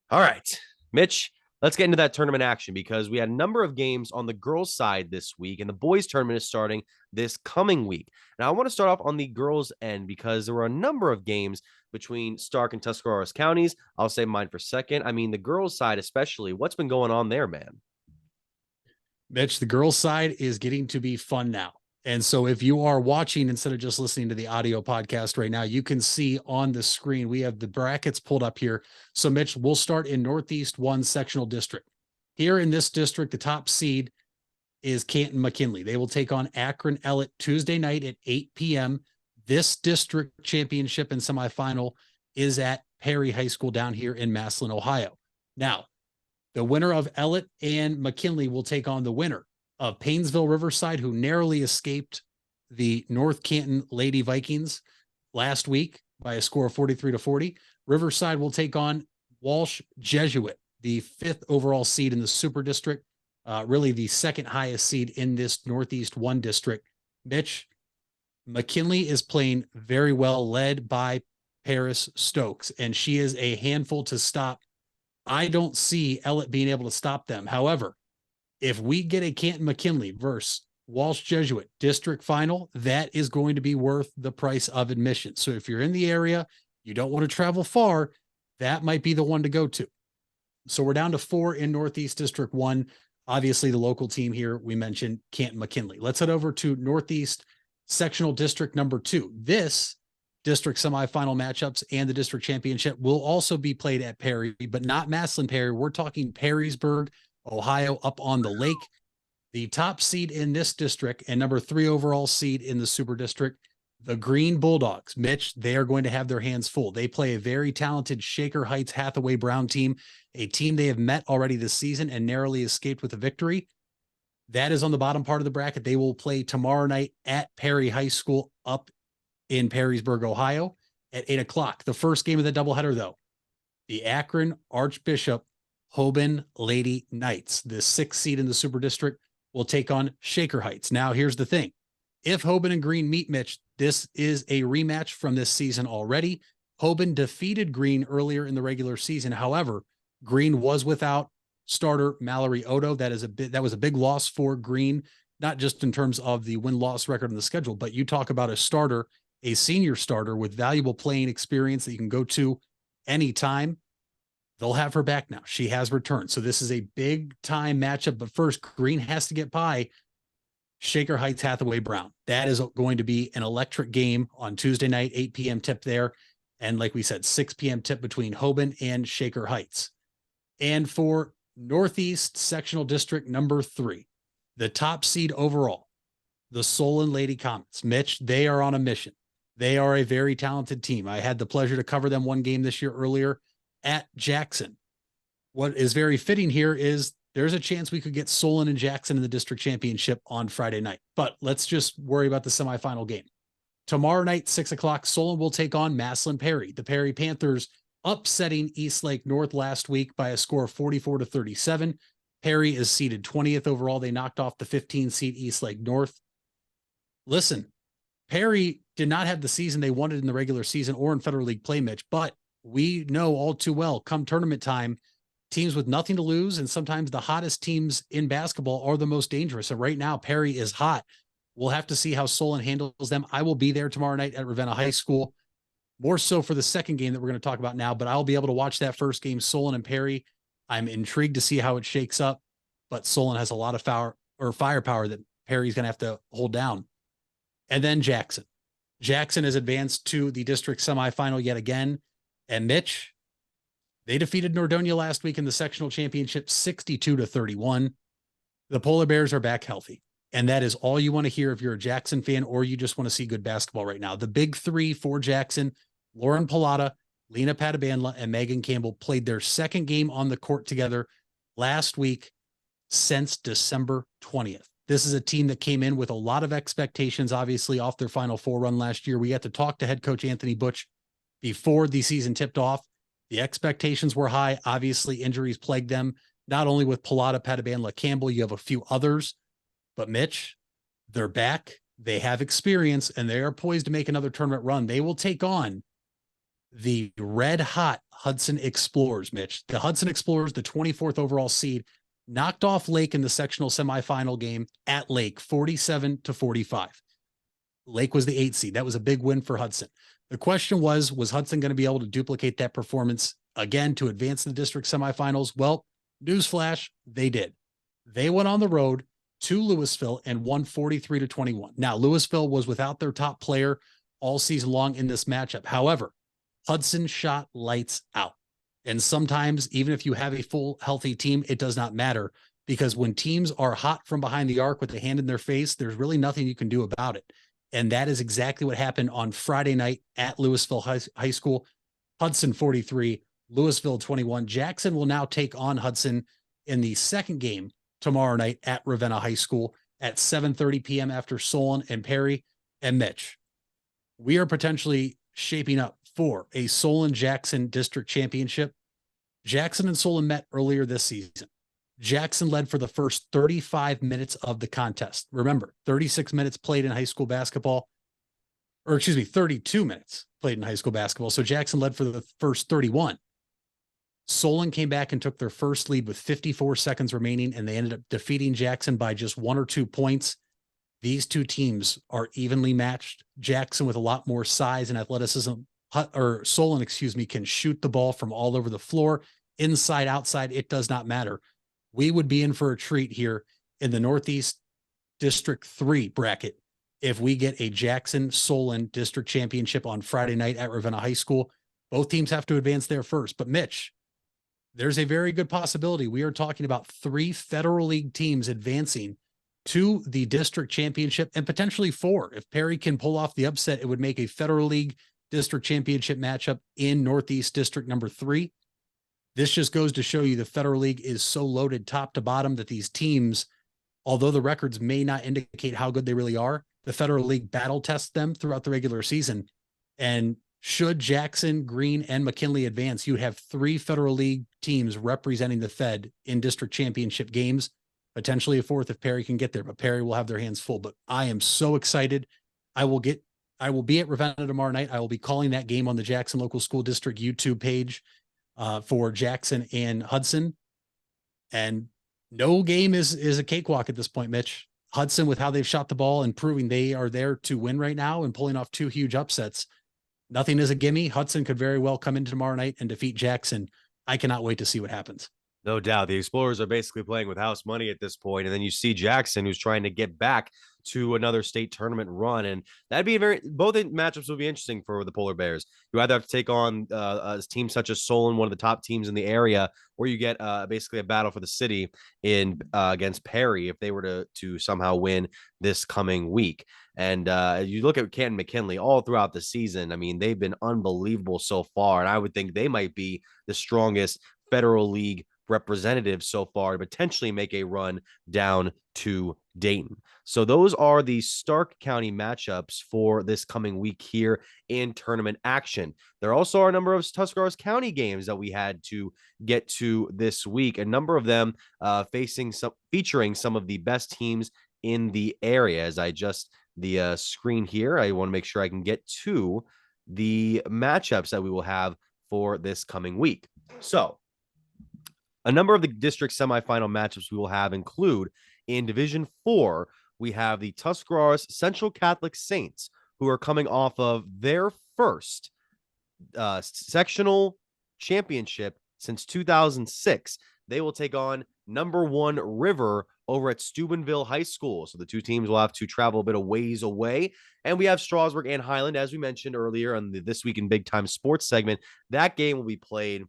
All right, Mitch, let's get into that tournament action because we had a number of games on the girls' side this week, and the boys' tournament is starting this coming week. Now, I want to start off on the girls' end because there were a number of games between Stark and Tuscarawas counties. I'll say mine for second. I mean, the girls' side, especially, what's been going on there, man? Mitch, the girls' side is getting to be fun now. And so if you are watching instead of just listening to the audio podcast right now, you can see on the screen, we have the brackets pulled up here. So Mitch, we'll start in Northeast 1 sectional district. Here in this district, the top seed is Canton McKinley. They will take on Akron Ellett Tuesday night at 8 p.m. This district championship and semifinal is at Perry High School down here in Massillon, Ohio. Now, the winner of Ellett and McKinley will take on the winner of Paynesville Riverside, who narrowly escaped the North Canton Lady Vikings last week by a score of 43-40. Riverside will take on Walsh Jesuit, the 5th overall seed in the Super District, really the second highest seed in this Northeast 1 district. Mitch, McKinley is playing very well, led by Paris Stokes, and she is a handful to stop. I don't see Ellett being able to stop them. However, if we get a Canton McKinley versus Walsh Jesuit district final, that is going to be worth the price of admission. So if you're in the area, you don't want to travel far, that might be the one to go to. So we're down to 4 in Northeast District 1. Obviously, the local team here, we mentioned Canton McKinley. Let's head over to Northeast Sectional District number 2. This district semifinal matchups and the district championship will also be played at Perry, but not Massillon Perry. We're talking Perrysburg, Ohio, up on the lake. The top seed in this district and number 3 overall seed in the Super District, the Green Bulldogs. Mitch, they are going to have their hands full. They play a very talented Shaker Heights Hathaway Brown team, a team they have met already this season and narrowly escaped with a victory. That is on the bottom part of the bracket. They will play tomorrow night at Perry High School up in Perrysburg, Ohio at 8 o'clock. The first game of the doubleheader, though, the Akron Archbishop Hoban Lady Knights, the 6th seed in the Super District, will take on Shaker Heights. Now, here's the thing. If Hoban and Green meet, Mitch, this is a rematch from this season already. Hoban defeated Green earlier in the regular season. However, Green was without starter Mallory Odo. That was a big loss for Green, not just in terms of the win-loss record on the schedule, but you talk about a starter, a senior starter with valuable playing experience that you can go to anytime. They'll have her back now. She has returned. So this is a big time matchup. But first, Green has to get by Shaker Heights Hathaway Brown. That is going to be an electric game on Tuesday night, 8 p.m. tip there. And like we said, 6 p.m. tip between Hoban and Shaker Heights. And for Northeast Sectional District number 3, the top seed overall, the Solon Lady Comets. Mitch, they are on a mission. They are a very talented team. I had the pleasure to cover them one game this year earlier at Jackson. What is very fitting here is there's a chance we could get Solon and Jackson in the district championship on Friday night. But let's just worry about the semifinal game. Tomorrow night, 6 o'clock, Solon will take on Massillon Perry. The Perry Panthers upsetting Eastlake North last week by a score of 44-37. Perry is seeded 20th overall. They knocked off the 15 seed Eastlake North. Listen, Perry did not have the season they wanted in the regular season or in Federal League play, Mitch, but we know all too well, come tournament time, teams with nothing to lose and sometimes the hottest teams in basketball are the most dangerous. And right now, Perry is hot. We'll have to see how Solon handles them. I will be there tomorrow night at Ravenna High School, more so for the second game that we're going to talk about now, but I'll be able to watch that first game, Solon and Perry. I'm intrigued to see how it shakes up, but Solon has a lot of firepower that Perry's going to have to hold down. And then Jackson. Jackson has advanced to the district semifinal yet again. And Mitch, they defeated Nordonia last week in the sectional championship 62-31. The Polar Bears are back healthy. And that is all you want to hear if you're a Jackson fan or you just want to see good basketball right now. The big 3 for Jackson, Lauren Pallotta, Lena Patabanla, and Megan Campbell played their second game on the court together last week since December 20th. This is a team that came in with a lot of expectations, obviously, off their Final Four run last year. We got to talk to head coach Anthony Butch before the season tipped off. The expectations were high. Obviously, injuries plagued them, not only with Pallotta, Patabanla, Campbell, you have a few others. But Mitch, they're back. They have experience, and they are poised to make another tournament run. They will take on the red hot Hudson Explorers, Mitch. The Hudson Explorers, the 24th overall seed, knocked off Lake in the sectional semifinal game at Lake 47-45. Lake was the 8th seed. That was a big win for Hudson. The question was Hudson going to be able to duplicate that performance again to advance the district semifinals? Well, newsflash, they did. They went on the road to Louisville and won 43-21. Now, Louisville was without their top player all season long in this matchup. However, Hudson shot lights out. And sometimes, even if you have a full healthy team, it does not matter, because when teams are hot from behind the arc with a hand in their face, there's really nothing you can do about it. And that is exactly what happened on Friday night at Louisville High School. Hudson 43, Louisville 21. Jackson will now take on Hudson in the second game tomorrow night at Ravenna High School at 7:30 p.m. after Solon and Perry. And Mitch, we are potentially shaping up for a Solon-Jackson district championship. Jackson and Solon met earlier this season. Jackson led for the first 35 minutes of the contest. Remember, 36 minutes played in high school basketball, or excuse me, 32 minutes played in high school basketball. So Jackson led for the first 31. Solon came back and took their first lead with 54 seconds remaining, and they ended up defeating Jackson by just 1 or 2 points. These two teams are evenly matched. Jackson with a lot more size and athleticism, or Solon, can shoot the ball from all over the floor, inside, outside. It does not matter. We would be in for a treat here in the Northeast District 3 bracket if we get a Jackson-Solon district championship on Friday night at Ravenna High School. Both teams have to advance there first. But Mitch, there's a very good possibility. We are talking about 3 Federal League teams advancing to the district championship, and potentially 4. If Perry can pull off the upset, it would make a Federal League district championship matchup in Northeast District number 3. This just goes to show you the Federal League is so loaded top to bottom that these teams, although the records may not indicate how good they really are, the Federal League battle tests them throughout the regular season. And should Jackson, Green, and McKinley advance, you have 3 Federal League teams representing the Fed in district championship games, potentially a 4th if Perry can get there, but Perry will have their hands full. But I am so excited. I will be at Ravenna tomorrow night. I will be calling that game on the Jackson Local School District YouTube page for Jackson and Hudson. And no game is a cakewalk at this point, Mitch. Hudson, with how they've shot the ball and proving they are there to win right now and pulling off 2 huge upsets, nothing is a gimme. Hudson could very well come in tomorrow night and defeat Jackson. I cannot wait to see what happens. No doubt. The Explorers are basically playing with house money at this point. And then you see Jackson, who's trying to get back to another state tournament run. And that'd be both matchups will be interesting for the Polar Bears. You either have to take on a team such as Solon, one of the top teams in the area, or you get basically a battle for the city in against Perry if they were to somehow win this coming week. And you look at Canton McKinley all throughout the season. I mean, they've been unbelievable so far. And I would think they might be the strongest Federal League representative so far to potentially make a run down to Dayton. So those are the Stark County matchups for this coming week here in tournament action. There also are a number of Tuscarawas County games that we had to get to this week. A number of them featuring some of the best teams in the area. As I adjust the screen here, I want to make sure I can get to the matchups that we will have for this coming week. So a number of the district semifinal matchups we will have include in Division 4, we have the Tuscarawas Central Catholic Saints, who are coming off of their first sectional championship since 2006. They will take on number 1 River over at Steubenville High School. So the two teams will have to travel a bit of ways away. And we have Strasburg and Highland, as we mentioned earlier on the This Week in Big Time Sports segment. That game will be played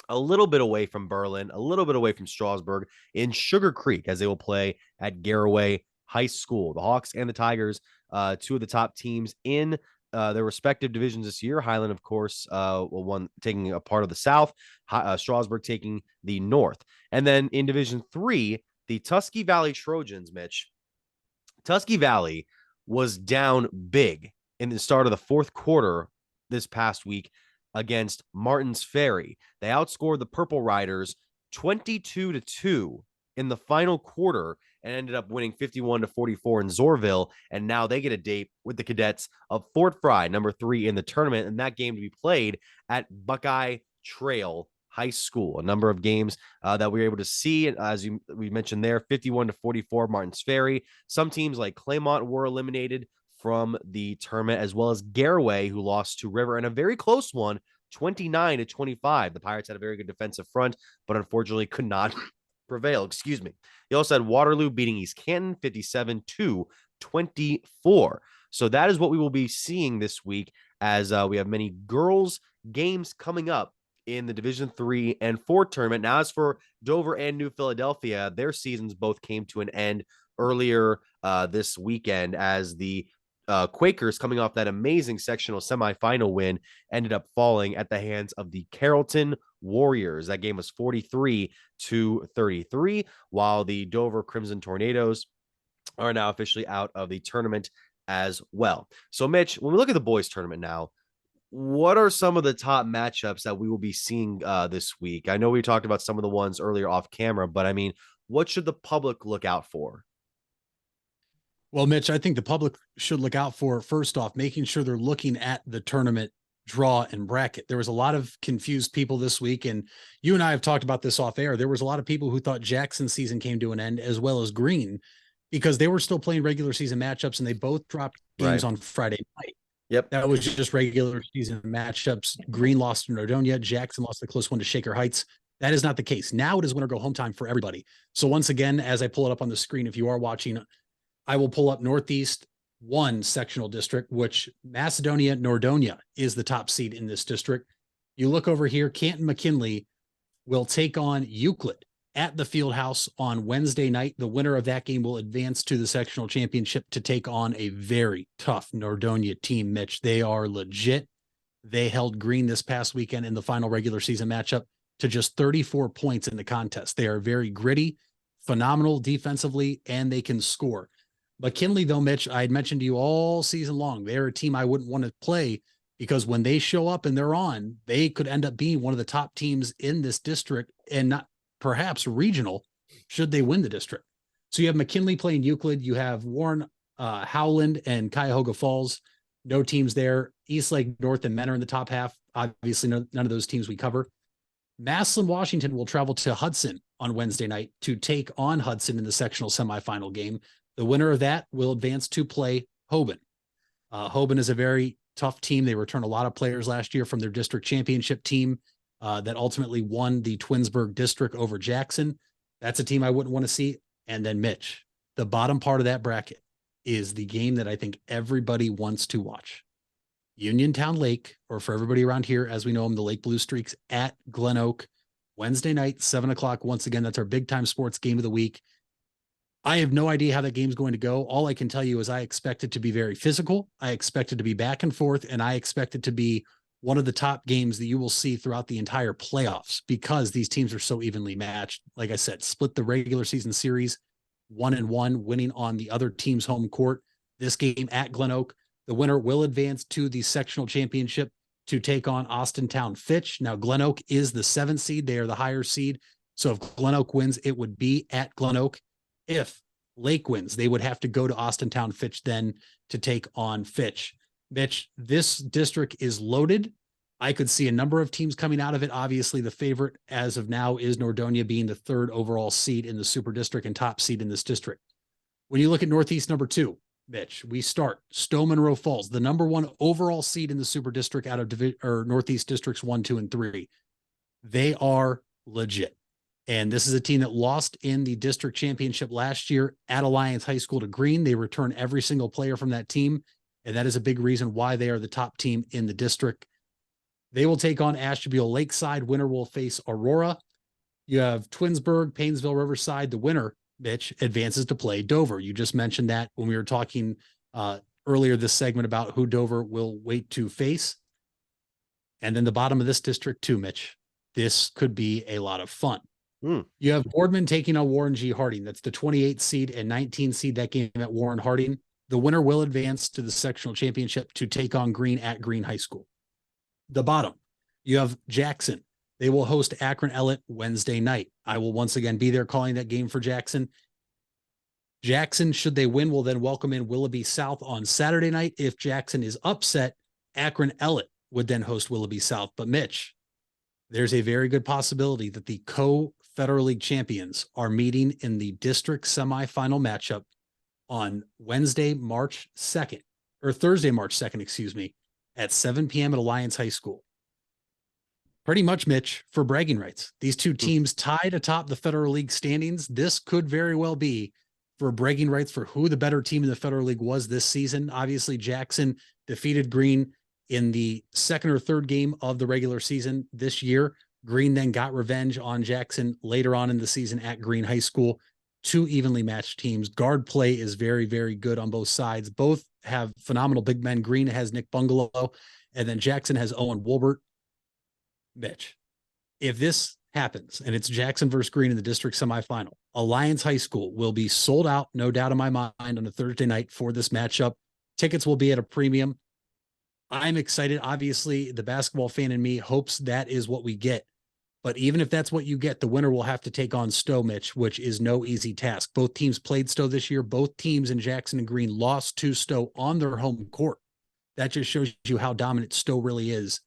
a little bit away from Berlin, a little bit away from Strasburg in Sugar Creek, as they will play at Garraway High School. The Hawks and the Tigers, 2 of the top teams in their respective divisions this year. Highland, of course, one taking a part of the South, Strasburg taking the North. And then in Division 3, the Tusky Valley Trojans, Mitch. Tusky Valley was down big in the start of the 4th quarter this past week against Martins Ferry. They outscored the Purple Riders 22-2 in the final quarter and ended up winning 51-44 in Zorville. And now they get a date with the Cadets of Fort Fry, number 3 in the tournament. And that game to be played at Buckeye Trail High School. A number of games that we were able to see, as we mentioned there, 51-44 Martins Ferry. Some teams like Claymont were eliminated from the tournament, as well as Garaway, who lost to River in a very close one, 29-25. The Pirates had a very good defensive front, but unfortunately could not prevail. Excuse me. He also had Waterloo beating East Canton 57-24. So that is what we will be seeing this week, as we have many girls games coming up in the Division 3 and 4 tournament. Now, as for Dover and New Philadelphia, their seasons both came to an end earlier this weekend, as the Quakers, coming off that amazing sectional semifinal win, ended up falling at the hands of the Carrollton Warriors. That game was 43-33, while the Dover Crimson Tornadoes are now officially out of the tournament as well. So, Mitch, when we look at the boys tournament now, what are some of the top matchups that we will be seeing this week? I know we talked about some of the ones earlier off camera, but I mean, what should the public look out for? Well, Mitch, I think the public should look out for, first off, making sure they're looking at the tournament draw and bracket. There was a lot of confused people this week, and you and I have talked about this off air. There was a lot of people who thought Jackson's season came to an end, as well as Green, because they were still playing regular season matchups, and they both dropped games on Friday night. Yep. That was just regular season matchups. Green lost to Nordonia. Jackson lost a close one to Shaker Heights. That is not the case. Now it is winner go home time for everybody. So once again, as I pull it up on the screen, if you are watching, I will pull up Northeast 1 sectional district, which Macedonia Nordonia is the top seed in this district. You look over here, Canton McKinley will take on Euclid at the field house on Wednesday night. The winner of that game will advance to the sectional championship to take on a very tough Nordonia team, Mitch. They are legit. They held Green this past weekend in the final regular season matchup to just 34 points in the contest. They are very gritty, phenomenal defensively, and they can score. McKinley, though, Mitch, I had mentioned to you all season long, they're a team I wouldn't want to play, because when they show up and they're on, they could end up being one of the top teams in this district, and not perhaps regional, should they win the district. So you have McKinley playing Euclid. You have Warren, Howland, and Cuyahoga Falls. No teams there. Eastlake North and Mentor in the top half. Obviously, none of those teams we cover. Massillon, Washington will travel to Hudson on Wednesday night to take on Hudson in the sectional semifinal game. The winner of that will advance to play Hoban. Hoban is a very tough team. They returned a lot of players last year from their district championship team that ultimately won the Twinsburg district over Jackson. That's a team I wouldn't want to see. And then Mitch, the bottom part of that bracket is the game that I think everybody wants to watch. Uniontown Lake, or for everybody around here, as we know them, the Lake Blue Streaks at Glen Oak, Wednesday night, 7:00. Once again, that's our big time sports game of the week. I have no idea how that game's going to go. All I can tell you is I expect it to be very physical. I expect it to be back and forth, and I expect it to be one of the top games that you will see throughout the entire playoffs, because these teams are so evenly matched. Like I said, split the regular season series 1-1, winning on the other team's home court. This game at Glen Oak, the winner will advance to the sectional championship to take on Austintown Fitch. Now, Glen Oak is the 7th seed. They are the higher seed. So if Glen Oak wins, it would be at Glen Oak. If Lake wins, they would have to go to Austintown Fitch then to take on Fitch. Mitch, this district is loaded. I could see a number of teams coming out of it. Obviously, the favorite as of now is Nordonia, being the 3rd overall seed in the super district and top seed in this district. When you look at Northeast number 2, Mitch, we start Stowe Monroe Falls, the number 1 overall seed in the super district out of Northeast districts 1, 2, and 3. They are legit. And this is a team that lost in the district championship last year at Alliance High School to Green. They return every single player from that team, and that is a big reason why they are the top team in the district. They will take on Ashtabula Lakeside. Winner will face Aurora. You have Twinsburg, Paynesville, Riverside. The winner, Mitch, advances to play Dover. You just mentioned that when we were talking earlier this segment about who Dover will wait to face. And then the bottom of this district too, Mitch. This could be a lot of fun. You have Boardman taking on Warren G. Harding. That's the 28th seed and 19th seed that game at Warren Harding. The winner will advance to the sectional championship to take on Green at Green High School. The bottom, you have Jackson They will host Akron Ellet Wednesday night. I will once again be there calling that game for Jackson. Jackson, should they win, will then welcome in Willoughby South on Saturday night. If Jackson is upset, Akron Ellet would then host Willoughby South. But Mitch, there's a very good possibility that the co-Federal League champions are meeting in the district semifinal matchup on Wednesday, March 2nd, or Thursday, March 2nd, excuse me, at 7 p.m. at Alliance High School. Pretty much, Mitch, for bragging rights. These two teams tied atop the Federal League standings. This could very well be for bragging rights for who the better team in the Federal League was this season. Obviously, Jackson defeated Green in the second or third game of the regular season this year. Green then got revenge on Jackson later on in the season at Green High School. Two evenly matched teams. Guard play is very, very good on both sides. Both have phenomenal big men. Green has Nick Bungalow, and then Jackson has Owen Wolbert. Mitch, if this happens and it's Jackson versus Green in the district semifinal, Alliance High School will be sold out, no doubt in my mind, on a Thursday night for this matchup. Tickets will be at a premium. I'm excited. Obviously, the basketball fan in me hopes that is what we get. But even if that's what you get, the winner will have to take on Stowe, Mitch, which is no easy task. Both teams played Stowe this year. Both teams in Jackson and Green lost to Stowe on their home court. That just shows you how dominant Stowe really is.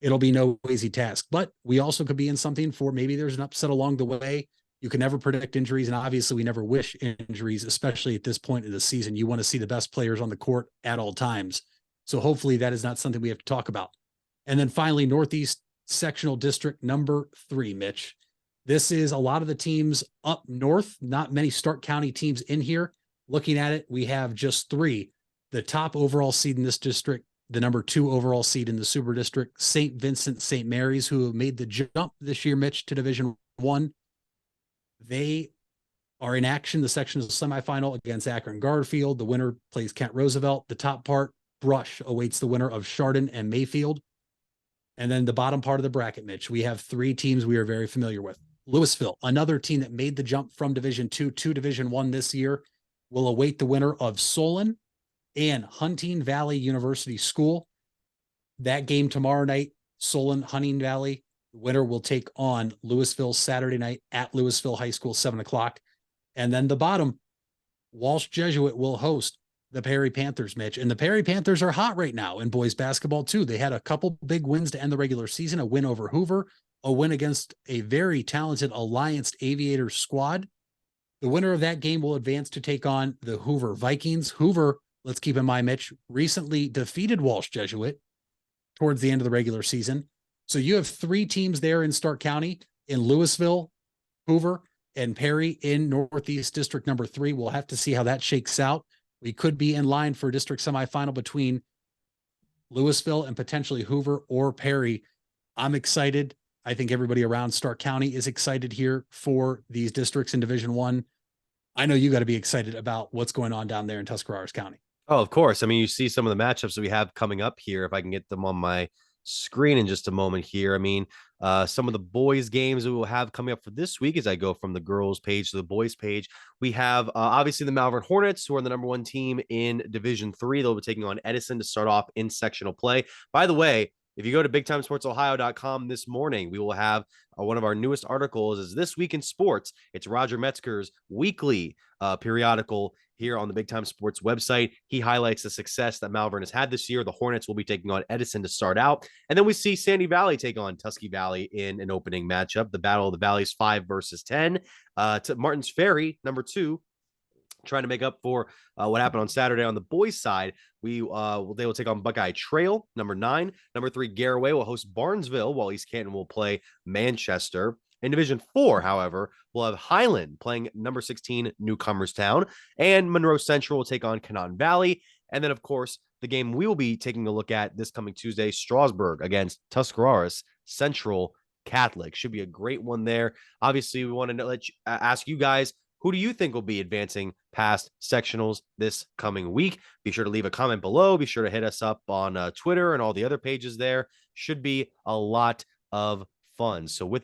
It'll be no easy task, but we also could be in something for maybe there's an upset along the way. You can never predict injuries, and obviously we never wish injuries, especially at this point of the season. You want to see the best players on the court at all times. So hopefully that is not something we have to talk about. And then finally, Northeast Sectional District number 3, Mitch. This is a lot of the teams up north, not many Stark County teams in here. Looking at it, we have just 3. The top overall seed in this district, the number 2 overall seed in the Super District, St. Vincent St. Mary's, who have made the jump this year, Mitch, to Division 1. They are in action, the sectional semifinal against Akron Garfield. The winner plays Kent Roosevelt. The top part, Brush, awaits the winner of Chardon and Mayfield. And then the bottom part of the bracket, Mitch, we have 3 teams we are very familiar with. Louisville, another team that made the jump from Division 2 to Division 1 this year, will await the winner of Solon and Hunting Valley University School. That game tomorrow night, Solon, Hunting Valley. The winner will take on Louisville Saturday night at Louisville High School, 7 o'clock. And then the bottom, Walsh Jesuit will host the Perry Panthers, Mitch. And the Perry Panthers are hot right now in boys basketball, too. They had a couple big wins to end the regular season, a win over Hoover, a win against a very talented Alliance Aviators squad. The winner of that game will advance to take on the Hoover Vikings. Hoover, let's keep in mind, Mitch, recently defeated Walsh Jesuit towards the end of the regular season. So you have 3 teams there in Stark County, in Louisville, Hoover, and Perry in Northeast District number 3. We'll have to see how that shakes out. We could be in line for a district semifinal between Louisville and potentially Hoover or Perry. I'm excited. I think everybody around Stark County is excited here for these districts in Division 1. I know you got to be excited about what's going on down there in Tuscarawas County. Oh, of course. I mean, you see some of the matchups that we have coming up here. If I can get them on my screen in just a moment here. I mean, some of the boys games that we will have coming up for this week as I go from the girls page to the boys page. We have obviously the Malvern Hornets, who are the number 1 team in Division 3. They'll be taking on Edison to start off in sectional play. By the way, if you go to bigtimesportsohio.com this morning, we will have one of our newest articles is This Week in Sports. It's Roger Metzger's weekly periodical here on the Big Time Sports website. He highlights the success that Malvern has had this year. The Hornets will be taking on Edison to start out. And then we see Sandy Valley take on Tusky Valley in an opening matchup. The Battle of the Valleys 5 versus 10. To Martins Ferry, number 2, trying to make up for what happened on Saturday on the boys' side. They will take on Buckeye Trail, number 9. Number 3, Garaway will host Barnesville, while East Canton will play Manchester. In Division 4, however, we'll have Highland playing number 16, Newcomerstown, and Monroe Central will take on Canaan Valley. And then, of course, the game we will be taking a look at this coming Tuesday, Strasburg against Tuscarawas Central Catholic. Should be a great one there. Obviously, we want to ask you guys, who do you think will be advancing past sectionals this coming week? Be sure to leave a comment below. Be sure to hit us up on Twitter and all the other pages there. Should be a lot of fun. So with